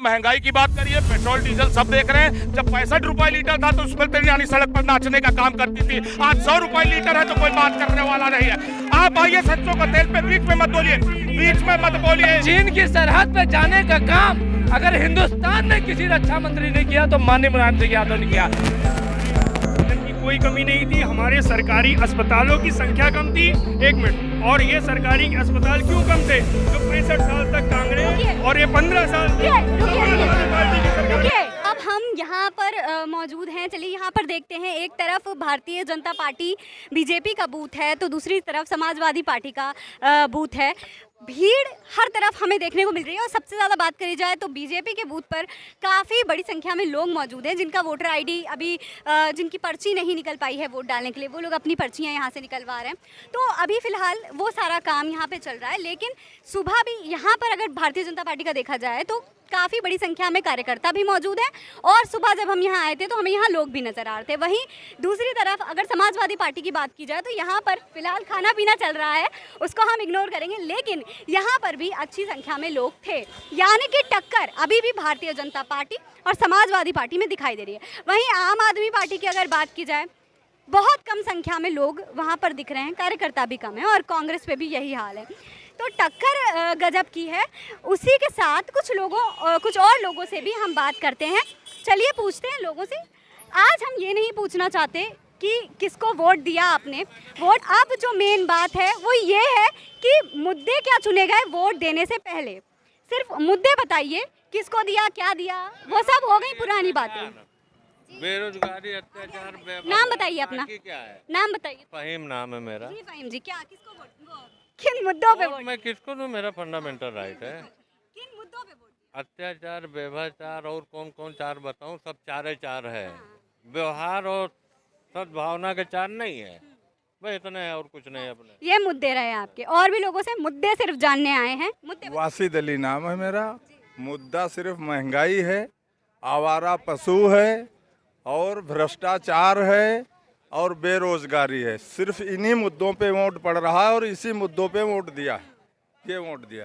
महंगाई की बात करिए, पेट्रोल डीजल सब देख रहे हैं। जब 65 रुपए लीटर था तो उसमें तेरी यानी सड़क पर नाचने का काम करती थी। आज 100 रुपए लीटर है तो कोई बात करने वाला नहीं है। आप आइए सरसों का तेल पे बीच में मत बोलिए, बीच में मत बोलिए। चीन की सरहद पे जाने का काम अगर हिंदुस्तान में किसी रक्षा मंत्री ने किया तो माननीय इमरान सिंह यादव ने किया। कोई कमी नहीं थी। हमारे सरकारी अस्पतालों की संख्या कम थी। एक मिनट, और ये सरकारी अस्पताल क्यों कम थे? जो 65 साल तक कांग्रेस और ये 15 साल अब हम यहाँ पर मौजूद हैं। चलिए यहाँ पर देखते हैं, एक तरफ भारतीय जनता पार्टी बीजेपी का बूथ है तो दूसरी तरफ समाजवादी पार्टी का बूथ है। भीड़ हर तरफ हमें देखने को मिल रही है और सबसे ज़्यादा बात करी जाए तो बीजेपी के बूथ पर काफ़ी बड़ी संख्या में लोग मौजूद हैं जिनका वोटर आईडी अभी जिनकी पर्ची नहीं निकल पाई है वोट डालने के लिए, वो लोग अपनी पर्चियां यहाँ से निकलवा रहे हैं। तो अभी फ़िलहाल वो सारा काम यहाँ पे चल रहा है। लेकिन सुबह भी यहाँ पर अगर भारतीय जनता पार्टी का देखा जाए तो काफ़ी बड़ी संख्या में कार्यकर्ता भी मौजूद हैं और सुबह जब हम यहाँ आए थे तो हमें यहाँ लोग भी नज़र आ रहे थे। वहीं दूसरी तरफ अगर समाजवादी पार्टी की बात की जाए तो यहाँ पर फिलहाल खाना पीना चल रहा है, उसको हम इग्नोर करेंगे। लेकिन यहाँ पर भी अच्छी संख्या में लोग थे, यानी कि टक्कर अभी भी भारतीय जनता पार्टी और समाजवादी पार्टी में दिखाई दे रही है। वहीं आम आदमी पार्टी की अगर बात की जाए, बहुत कम संख्या में लोग वहाँ पर दिख रहे हैं, कार्यकर्ता भी कम है और कांग्रेस पे भी यही हाल है। तो टक्कर गजब की है। उसी के साथ कुछ और लोगों से भी हम बात करते हैं। चलिए पूछते हैं लोगों से। आज हम ये नहीं पूछना चाहते कि किसको वोट दिया आपने, वोट अब जो मेन बात है वो ये है कि मुद्दे क्या चुने गए वोट देने से पहले। सिर्फ मुद्दे बताइए, किसको दिया, क्या दिया, वो सब हो गई पुरानी बातें। बेरोजगारी, अत्याचार, नाम बताइए अपना, क्या है? नाम बताइए। फहीम नाम है मेरा। जी फहीम जी, क्या किसको वोट, किन मुद्दों पे वोट? मैं किसको दूं? मेरा फंडामेंटल राइट है। किन मुद्दों पे वोट? अत्याचार, व्यभिचार और कौन कौन चार बताऊं? सब चारे चार है। व्यवहार और सद्भावना के चार नहीं है, बस इतने है और कुछ नहीं। अपने ये मुद्दे रहे आपके, और भी लोगों से मुद्दे सिर्फ जानने आए हैं। मुद्दे वासिद अली नाम है मेरा। मुद्दा सिर्फ महंगाई है, आवारा पशु है और भ्रष्टाचार है और बेरोजगारी है। सिर्फ इन्हीं मुद्दों पे वोट पड़ रहा है और इसी मुद्दों पे वोट दिया, ये वोट दिया,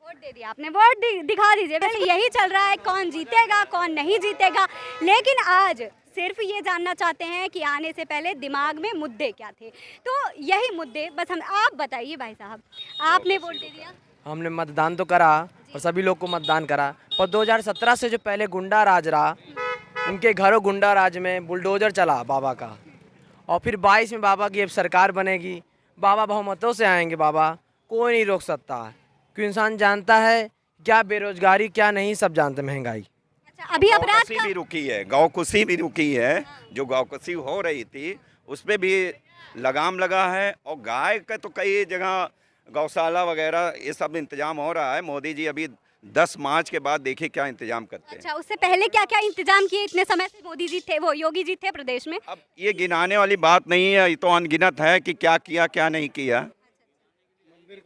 वोट दे दिया आपने। वोट दिखा दीजिए। वैसे यही चल रहा है, कौन जीतेगा कौन नहीं जीतेगा। लेकिन आज सिर्फ ये जानना चाहते हैं कि आने से पहले दिमाग में मुद्दे क्या थे। तो यही मुद्दे बस हम, आप बताइए भाई साहब, आपने वोट दे दिया? हमने मतदान तो करा और सभी लोग को मतदान करा, पर 2017 से जो पहले गुंडा राज रहा, उनके घरों गुंडा राज में बुलडोजर चला बाबा का, और फिर 22 में बाबा की अब सरकार बनेगी, बाबा बहुमतों से आएंगे, बाबा कोई नहीं रोक सकता। क्यों? इंसान जानता है क्या बेरोजगारी क्या नहीं, सब जानते महंगाई। अच्छा, अभी अपराध गौकुशी भी रुकी है, गौकुशी भी रुकी है। जो गौकुशी हो रही थी उस पर भी लगाम लगा है और गाय का तो कई जगह गौशाला वगैरह ये सब इंतजाम हो रहा है। मोदी जी अभी 10 मार्च के बाद देखिए क्या इंतजाम करते हैं। अच्छा, उससे पहले क्या क्या इंतजाम किए? इतने समय से मोदी जी थे, वो योगी जी थे प्रदेश में। अब ये गिनाने वाली बात नहीं है, ये तो अनगिनत है कि क्या किया क्या नहीं किया।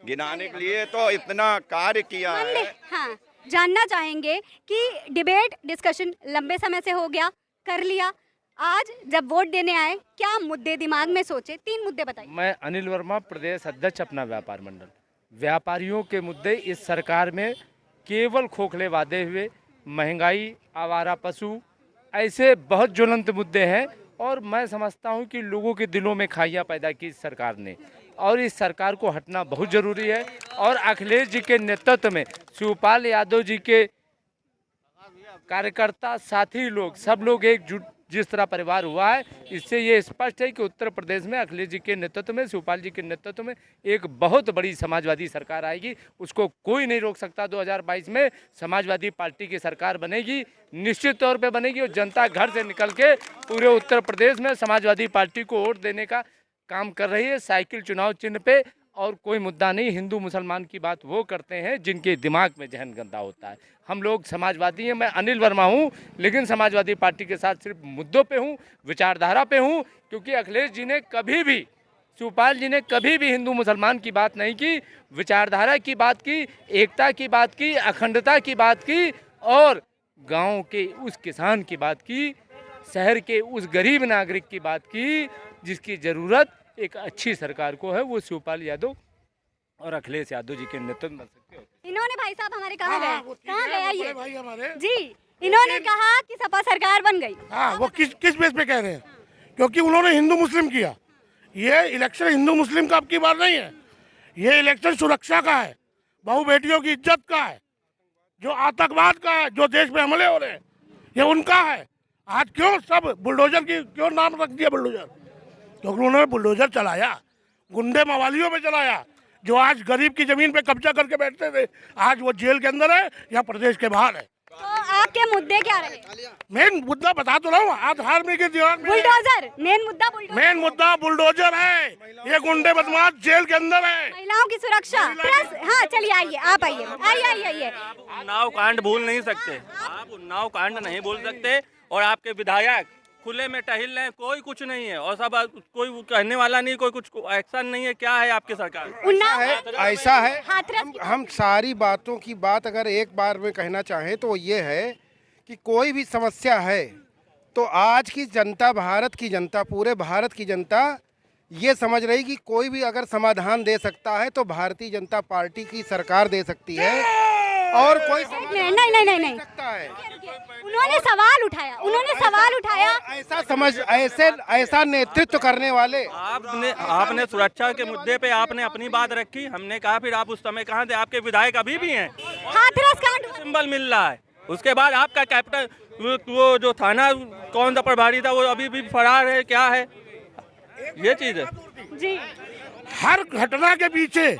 गिनाने के लिए तो इतना कार्य किया है। हाँ, जानना चाहेंगे कि डिबेट डिस्कशन लंबे समय से हो गया, कर लिया, आज जब वोट देने आए क्या मुद्दे दिमाग में सोचे? 3 मुद्दे बताइए। मैं अनिल वर्मा, प्रदेश अध्यक्ष अपना व्यापार मंडल। व्यापारियों के मुद्दे इस सरकार में केवल खोखले वादे हुए, महंगाई, आवारा पशु, ऐसे बहुत ज्वलंत मुद्दे हैं और मैं समझता हूं कि लोगों के दिलों में खाइयाँ पैदा की इस सरकार ने, और इस सरकार को हटना बहुत ज़रूरी है। और अखिलेश जी के नेतृत्व में शिवपाल यादव जी के कार्यकर्ता, साथी लोग, सब लोग एकजुट जिस तरह परिवार हुआ है, इससे ये स्पष्ट है कि उत्तर प्रदेश में अखिलेश जी के नेतृत्व में, शिवपाल जी के नेतृत्व में एक बहुत बड़ी समाजवादी सरकार आएगी। उसको कोई नहीं रोक सकता। 2022 में समाजवादी पार्टी की सरकार बनेगी, निश्चित तौर पे बनेगी, और जनता घर से निकल के पूरे उत्तर प्रदेश में समाजवादी पार्टी को वोट देने का काम कर रही है। साइकिल चुनाव चिन्ह पे, और कोई मुद्दा नहीं। हिंदू मुसलमान की बात वो करते हैं जिनके दिमाग में जहन गंदा होता है। हम लोग समाजवादी हैं। मैं अनिल वर्मा हूं, लेकिन समाजवादी पार्टी के साथ सिर्फ मुद्दों पे हूं, विचारधारा पे हूं, क्योंकि अखिलेश जी ने कभी भी, शिवपाल जी ने कभी भी हिंदू मुसलमान की बात नहीं की, विचारधारा की बात की, एकता की बात की, अखंडता की बात की, और गाँव के उस किसान की बात की, शहर के उस गरीब नागरिक की बात की जिसकी ज़रूरत एक अच्छी सरकार को है। वो शिवपाल यादव और अखिलेश यादव जी के नेतृत्व में बन सकते हो। इन्होंने भाई साहब हमारे कहाँ गए, कहाँ गया ये भाई हमारे जी? इन्होंने कहा कि सपा सरकार बन गई। हाँ, वो किस बेस पे कह रहे हैं? क्योंकि उन्होंने हिंदू मुस्लिम किया। ये इलेक्शन हिंदू मुस्लिम का अब की बार नहीं है, ये इलेक्शन सुरक्षा का है, बहु बेटियों की इज्जत का है, जो आतंकवाद का है, जो देश में हमले हो रहे हैं, ये उनका है। आज क्यों सब बुलडोजर की क्यों नाम रख दिया बुलडोजर? क्योंकि उन्होंने बुलडोजर चलाया, गुंडे मवालियों में चलाया, जो आज गरीब की जमीन पे कब्जा करके बैठते थे, आज वो जेल के अंदर है या प्रदेश के बाहर है। तो आपके मुद्दे क्या रहे? मेन मुद्दा बता तो रहा हूँ, आधार में के दीवार में बुलडोजर, मेन मुद्दा बुलडोजर। मेन मुद्दा बुलडोजर है, ये गुंडे बदमाश जेल के अंदर है। महिलाओं की सुरक्षा प्लस, हाँ चलिए आइए, आप आइए आइए आइए। उन्नाव कांड भूल नहीं सकते आप, उन्नाव कांड नहीं भूल सकते। और आपके विधायक खुले में टहल रहे हैं, कोई कुछ नहीं है, और सब कोई कहने वाला नहीं, कोई कुछ एक्शन नहीं है। क्या है आपकी सरकार? ऐसा है हाथरस हम सारी बातों की बात अगर एक बार में कहना चाहें तो ये है कि कोई भी समस्या है तो आज की जनता, भारत की जनता, पूरे भारत की जनता ये समझ रही कि कोई भी अगर समाधान दे सकता है तो भारतीय जनता पार्टी की सरकार दे सकती है, और कोई नहीं सकता है। उन्होंने सवाल उठाया, उन्होंने सवाल उठाया। ऐसा समझ, ऐसा नेतृत्व करने वाले आपने सुरक्षा के मुद्दे पे आपने अपनी बात रखी, हमने कहा फिर आप उस समय कहाँ थे? आपके विधायक अभी भी हैं, हाथरस कांड सिंबल मिल रहा है। उसके बाद आपका कैपिटल वो जो थाना कौन सा प्रभारी था वो अभी भी फरार है, क्या है ये चीज है जी? हर घटना के पीछे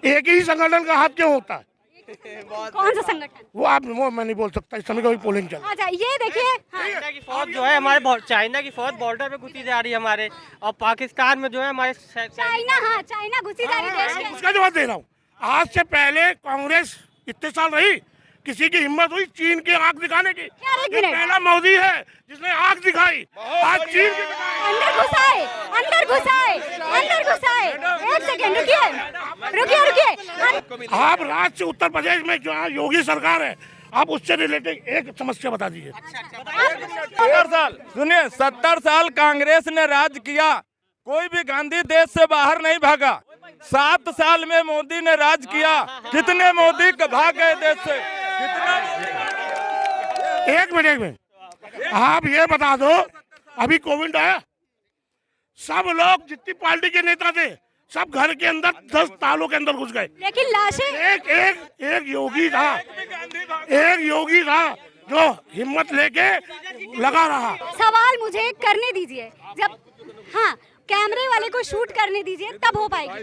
एक ही संगठन का हाथ क्यों होता है? कौन सा संगठन? वो मैं नहीं बोल सकता, इस समय कोई पोलिंग चल। अच्छा ये देखिए, हाँ। चाइना की फौज जो है हमारे, चाइना की फौज बॉर्डर पे घुसी जा रही है हमारे, और पाकिस्तान में जो है हमारे चाइना, हाँ चाइना घुसी जा रही देश के। उसका जवाब दे रहा हूँ। आज से पहले कांग्रेस इतने साल रही, किसी की हिम्मत हुई चीन की आंख दिखाने की? ये पहला मोदी है जिसने आंख दिखाई। आज चीन की अंदर घुसाए, अंदर घुसाए, अंदर घुसाए। एक सेकंड रुकिए। आप राज्य से उत्तर प्रदेश में जो योगी सरकार है, आप उससे रिलेटेड एक समस्या बता दीजिए। 70 साल सुनिए, 70 साल कांग्रेस ने राज किया, कोई भी गांधी देश से बाहर नहीं भागा। 7 साल में मोदी ने राज किया, कितने मोदी भाग गए देश से? एक मिनट, आप ये बता दो, अभी कोविड आया, सब लोग जितनी पार्टी के नेता थे सब घर के अंदर 10 तालों के अंदर घुस गए, लेकिन लाशें एक योगी था जो हिम्मत लेके लगा रहा। सवाल मुझे करने दीजिए, जब हाँ कैमरे वाले को शूट करने दीजिए तब हो पाएगी।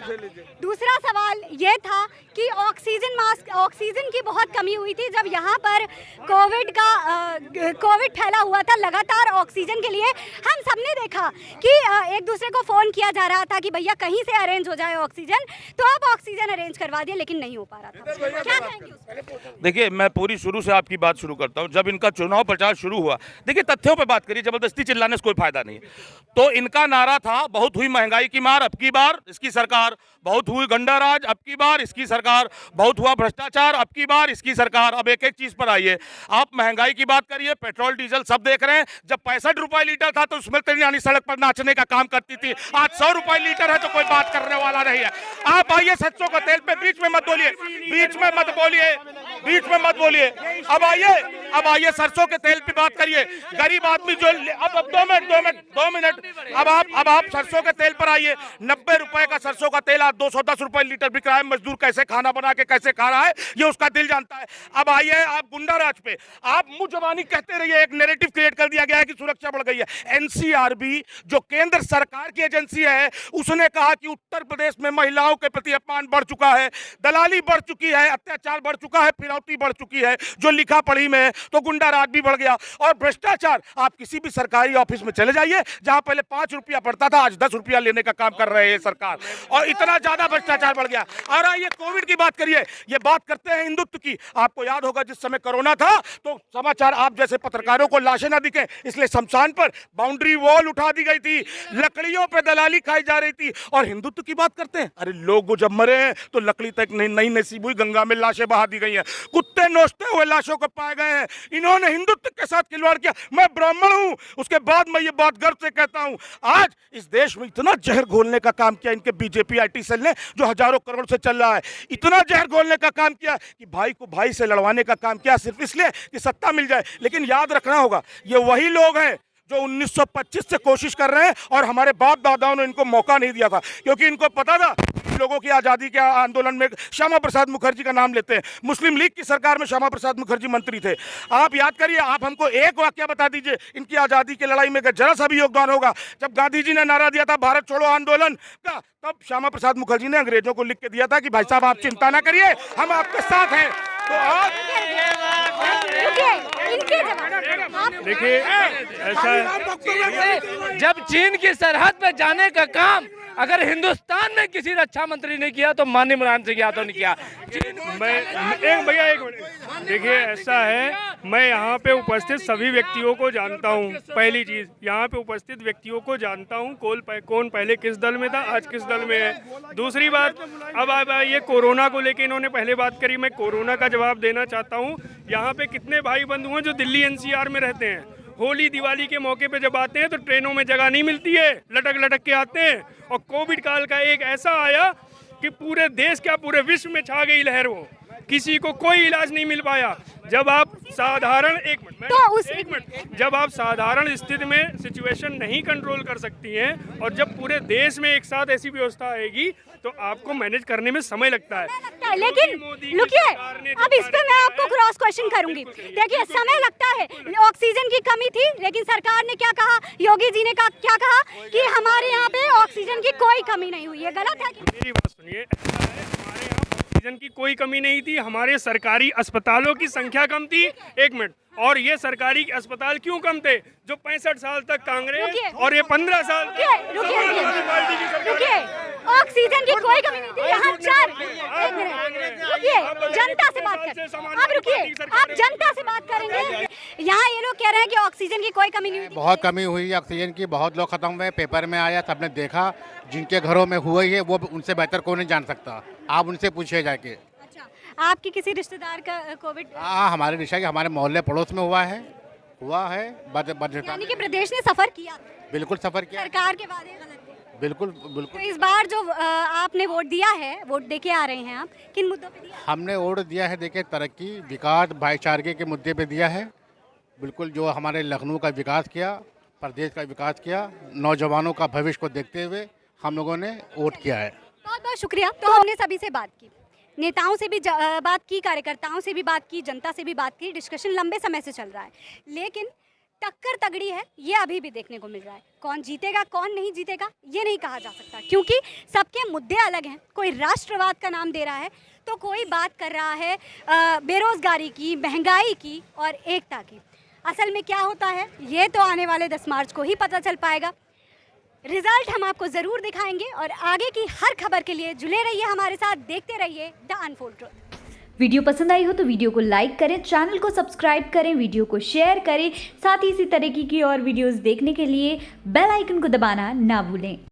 दूसरा सवाल ये था कि ऑक्सीजन मास्क, ऑक्सीजन की बहुत कमी हुई थी जब यहाँ पर कोविड फैला हुआ था। लगातार ऑक्सीजन के लिए हम सबने देखा कि एक दूसरे को फ़ोन किया जा रहा था कि भैया कहीं से अरेंज हो जाए ऑक्सीजन, तो आप ऑक्सीजन अरेंज करवा दिए, लेकिन नहीं हो पा रहा था। क्या कहेंगे उस पर? देखिए, मैं पूरी शुरू से आपकी बात शुरू करता हूं। जब इनका चुनाव प्रचार शुरू हुआ, देखिए तथ्यों पे बात करिए, जबरदस्ती चिल्लाने से कोई फायदा नहीं है। तो इनका नारा था, बहुत हुई महंगाई की मार, अब की बार इसकी सरकार, बहुत हुई गंडा राज, अब की बार इसकी सरकार, बहुत हुआ भ्रष्टाचार, अब की बार इसकी सरकार। अब एक एक चीज पर आइए। आप महंगाई की बात करिए, पेट्रोल डीजल सब देख रहे हैं। जब 65 रुपए लीटर था तो स्मृति ईरानी सड़क पर नाचने का काम करती थी, आज 100 रुपए लीटर है तो कोई बात करने वाला नहीं है। आप आइए, सरसों का तेल पे बीच में मत बोलिए, बीच में मत बोलिए, बीच में मत बोलिए। अब आइए सरसों के तेल पे बात करिए। गरीब आदमी जो, अब 2 मिनट, अब आप सरसों के तेल पर आइए। 90 रुपए का सरसों का तेल आज 210 रुपए लीटर बिक रहा है। मजदूर कैसे खाना बना के कैसे खा रहा है ये उसका दिल जानता है। अब आइए आप गुंडा राज पे, आप मुंह जबानी कहते रहिए, एक नैरेटिव क्रिएट कर दिया गया है कि सुरक्षा बढ़ गई है। एनसीआरबी जो केंद्र सरकार की एजेंसी है, उसने कहा कि उत्तर प्रदेश में महिलाओं के प्रति अपमान बढ़ चुका है, दलाली बढ़ चुकी है, अत्याचार बढ़ चुका है, फिरौती बढ़ चुकी है। जो लिखा पढ़ी में तो गुंडा राज भी बढ़ गया। और भ्रष्टाचार, आप किसी भी सरकारी ऑफिस में चले जाइए, जहां पहले 5 रुपया पड़ता था आज 10 रुपया लेने का काम कर रहे हैं सरकार, और इतना ज्यादा भ्रष्टाचार बढ़ गया। और आइए कोविड की बात करिए। ये बात करते हैं हिंदुत्व की, आपको याद होगा जिस समय कोरोना था तो समाचार आप जैसे पत्रकारों को लाशें ना दिखे, इसलिए शमशान पर बाउंड्री वॉल उठा दी गई थी, लकड़ियों पे दलाली खाई जा रही थी। और हिंदुत्व की बात करते हैं, अरे लोग जब मरे हैं तो लकड़ी तक नई नसीब हुई, गंगा में लाशें बहा दी गई हैं, कुत्ते नोचते हुए लाशों को पाए गए हैं। इन्होंने हिंदुत्व के साथ खिलवाड़ किया। मैं ब्राह्मण हूं, उसके बाद मैं ये बात गर्व से कहता हूं, आज इस देश में इतना जहर घोलने का काम किया इनके बीजेपी आईटी सेल ने, जो हजारों करोड़ से चल रहा है, इतना जहर घोलने का काम किया कि भाई को भाई से लड़वाने का काम किया सिर्फ इसलिए कि सत्ता मिल जाए। लेकिन याद रखना होगा, ये वही लोग हैं जो 1925 से कोशिश कर रहे हैं और हमारे बाप दादाओं ने इनको मौका नहीं दिया था, क्योंकि इनको पता था लोगों की आज़ादी के आंदोलन में श्यामा प्रसाद मुखर्जी का नाम लेते हैं। मुस्लिम लीग की सरकार में श्यामा प्रसाद मुखर्जी मंत्री थे। आप याद करिए, आप हमको एक वाक्य बता दीजिए इनकी आज़ादी की लड़ाई में जरा सा भी योगदान होगा। जब गांधी जी ने नारा दिया था भारत छोड़ो आंदोलन का, तब श्यामा प्रसाद मुखर्जी ने अंग्रेजों को लिख के दिया था कि भाई साहब आप चिंता ना करिए, हम आपके साथ हैं। तो आप देखिए, ऐसा है, जब चीन की सरहद पे जाने का काम अगर हिंदुस्तान में किसी रक्षा मंत्री ने किया तो माननीय मुलायम सिंह यादव ने किया। एक मिनट, देखिए ऐसा है, मैं यहाँ पे उपस्थित सभी व्यक्तियों को जानता हूँ। पहली चीज़, यहाँ पे उपस्थित व्यक्तियों को जानता हूँ, कौन पहले किस दल में था, आज किस दल में है। दूसरी बात, अब ये कोरोना को लेके इन्होंने पहले बात करी, मैं कोरोना का जवाब देना चाहता हूँ। यहाँ पे कितने भाई बंधु हैं जो दिल्ली एनसीआर में रहते हैं, होली दिवाली के मौके पे जब आते हैं तो ट्रेनों में जगह नहीं मिलती है, लटक लटक के आते हैं। और कोविड काल का एक ऐसा आया कि पूरे देश क्या पूरे विश्व में छा गई लहर, वो किसी को कोई इलाज नहीं मिल पाया। जब आप साधारण जब आप साधारण स्थिति में सिचुएशन नहीं कंट्रोल कर सकती हैं और जब पूरे देश में एक साथ ऐसी व्यवस्था आएगी तो आपको मैनेज करने में समय लगता है। लेकिन लुकिए, अब इस पे मैं आपको क्रॉस क्वेश्चन करूंगी। देखिए, समय लगता है, ऑक्सीजन की कमी थी, लेकिन सरकार ने क्या कहा, योगी जी ने क्या कहा कि हमारे यहाँ पे ऑक्सीजन की कोई कमी नहीं हुई है। गलत है? मेरी बात सुनिए, हमारे यहाँ ऑक्सीजन की कोई कमी नहीं थी, हमारे सरकारी अस्पतालों की संख्या कम थी। एक मिनट, और ये सरकारी अस्पताल क्यों कम थे? जो 65 साल तक कांग्रेस और ये 15 साल रुकिए, ऑक्सीजन की कोई कमी नहीं थी। यहाँ जनता से बात कर, आप रुकिए, आप जनता से बात करेंगे। यहाँ ये लोग कह रहे हैं कि ऑक्सीजन की कोई कमी नहीं हुई। बहुत कमी हुई ऑक्सीजन की, बहुत लोग खत्म हुए, पेपर में आया, सबने देखा। जिनके घरों में हुई है वो उनसे बेहतर कोई नहीं जान सकता, आप उनसे पूछिए जाके। अच्छा, आपकी किसी रिश्तेदार का कोविड? हाँ, हमारे रिश्ते हमारे मोहल्ले पड़ोस में हुआ है। यानी कि प्रदेश ने सफर किया? बिल्कुल सफर किया, सरकार के वादे गलत थे। बिल्कुल। तो इस बार जो आपने वोट दिया है, वोट देके आ रहे हैं आप, किन मुद्दों पे दिया? हमने वोट दिया है, देखिए तरक्की, विकास, भाईचारे के मुद्दे पे दिया है। बिल्कुल, जो हमारे लखनऊ का विकास किया, प्रदेश का विकास किया, नौजवानों का भविष्य को देखते हुए हम लोगों ने वोट किया है। बहुत बहुत शुक्रिया। तो हमने सभी से बात की, नेताओं से भी बात की, कार्यकर्ताओं से भी बात की, जनता से भी बात की। डिस्कशन लंबे समय से चल रहा है, लेकिन टक्कर तगड़ी है, ये अभी भी देखने को मिल रहा है। कौन जीतेगा कौन नहीं जीतेगा ये नहीं कहा जा सकता, क्योंकि सबके मुद्दे अलग हैं। कोई राष्ट्रवाद का नाम दे रहा है तो कोई बात कर रहा है बेरोजगारी की, महंगाई की और एकता की। असल में क्या होता है ये तो आने वाले 10 मार्च को ही पता चल पाएगा। रिजल्ट हम आपको ज़रूर दिखाएंगे और आगे की हर खबर के लिए जुड़े रहिए हमारे साथ, देखते रहिए द अनफोल्ड ट्रुथ। वीडियो पसंद आई हो तो वीडियो को लाइक करें, चैनल को सब्सक्राइब करें, वीडियो को शेयर करें। साथ ही इसी तरीके की और वीडियोस देखने के लिए बेल आइकन को दबाना ना भूलें।